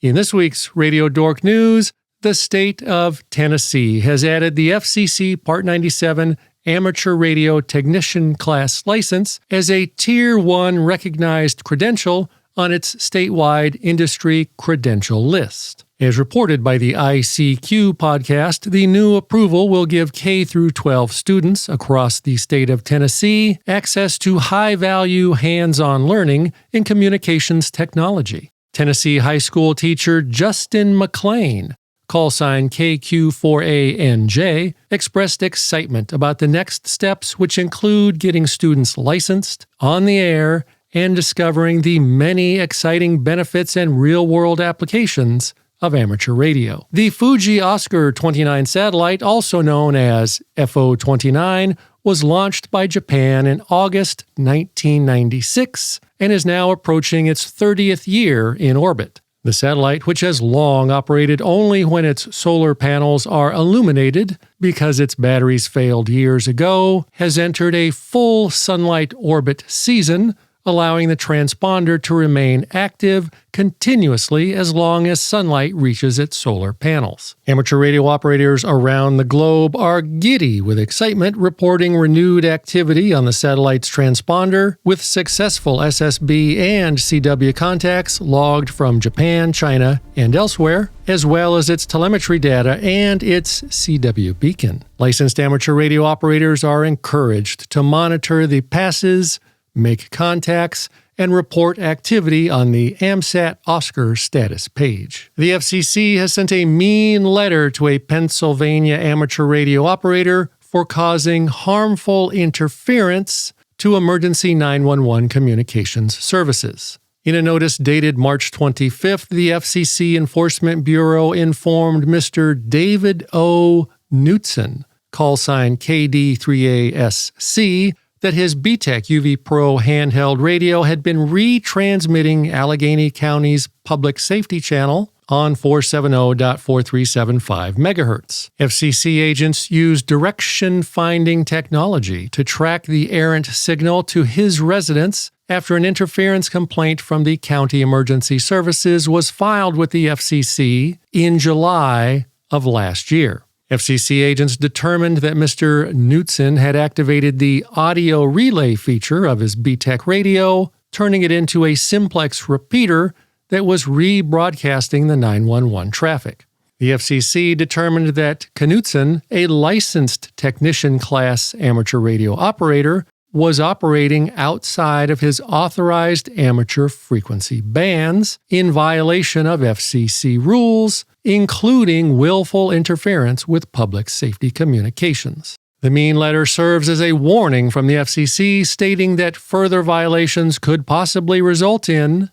In this week's Radio Dork News, the state of Tennessee has added the FCC Part 97 Amateur Radio Technician Class license as a Tier 1 recognized credential on its statewide industry credential list. As reported by the ICQ podcast, the new approval will give K-12 students across the state of Tennessee access to high-value hands-on learning in communications technology. Tennessee high school teacher Justin McLean, callsign KQ4ANJ, expressed excitement about the next steps, which include getting students licensed, on the air, and discovering the many exciting benefits and real-world applications of amateur radio. The Fuji-OSCAR 29 satellite, also known as FO-29, was launched by Japan in August 1996 and is now approaching its 30th year in orbit. The satellite, which has long operated only when its solar panels are illuminated because its batteries failed years ago, has entered a full sunlight orbit season, allowing the transponder to remain active continuously as long as sunlight reaches its solar panels. Amateur radio operators around the globe are giddy with excitement, reporting renewed activity on the satellite's transponder, with successful SSB and CW contacts logged from Japan, China, and elsewhere, as well as its telemetry data and its CW beacon. Licensed amateur radio operators are encouraged to monitor the passes, make contacts, and report activity on the AMSAT OSCAR status page. The FCC has sent a mean letter to a Pennsylvania amateur radio operator for causing harmful interference to emergency 911 communications services. In a notice dated March 25th, the FCC Enforcement Bureau informed Mr. David O. Knutson, callsign KD3ASC, that his BTEC UV Pro handheld radio had been retransmitting Allegheny County's public safety channel on 470.4375 MHz. FCC agents used direction-finding technology to track the errant signal to his residence after an interference complaint from the County Emergency Services was filed with the FCC in July of last year. FCC agents determined that Mr. Knutson had activated the audio relay feature of his BTEC radio, turning it into a simplex repeater that was rebroadcasting the 911 traffic. The FCC determined that Knutson, a licensed technician class amateur radio operator, was operating outside of his authorized amateur frequency bands in violation of FCC rules, including willful interference with public safety communications. The mean letter serves as a warning from the FCC, stating that further violations could possibly result in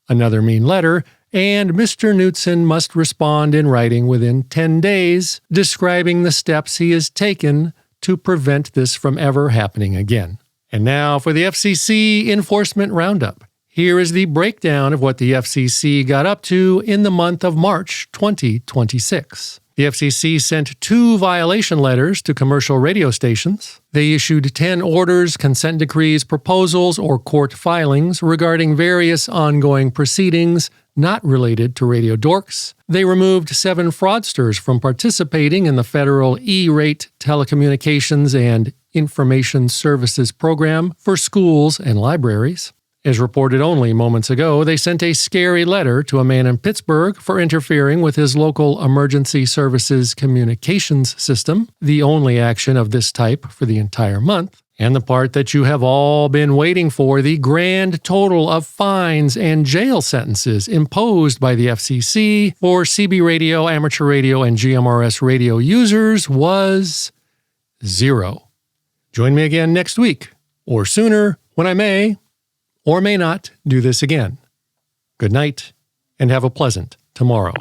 another mean letter, and Mr. Knutson must respond in writing within 10 days, describing the steps he has taken to prevent this from ever happening again. And now for the FCC Enforcement Roundup. Here is the breakdown of what the FCC got up to in the month of March 2026. The FCC sent 2 violation letters to commercial radio stations. They issued 10 orders, consent decrees, proposals, or court filings regarding various ongoing proceedings not related to Radio Dorks. They removed 7 fraudsters from participating in the federal E-rate telecommunications and information services program for schools and libraries. As reported only moments ago, they sent a scary letter to a man in Pittsburgh for interfering with his local emergency services communications system, the only action of this type for the entire month. And the part that you have all been waiting for, the grand total of fines and jail sentences imposed by the FCC for CB radio, amateur radio, and GMRS radio users was 0. Join me again next week, or sooner, when I may or may not do this again. Good night, and have a pleasant tomorrow.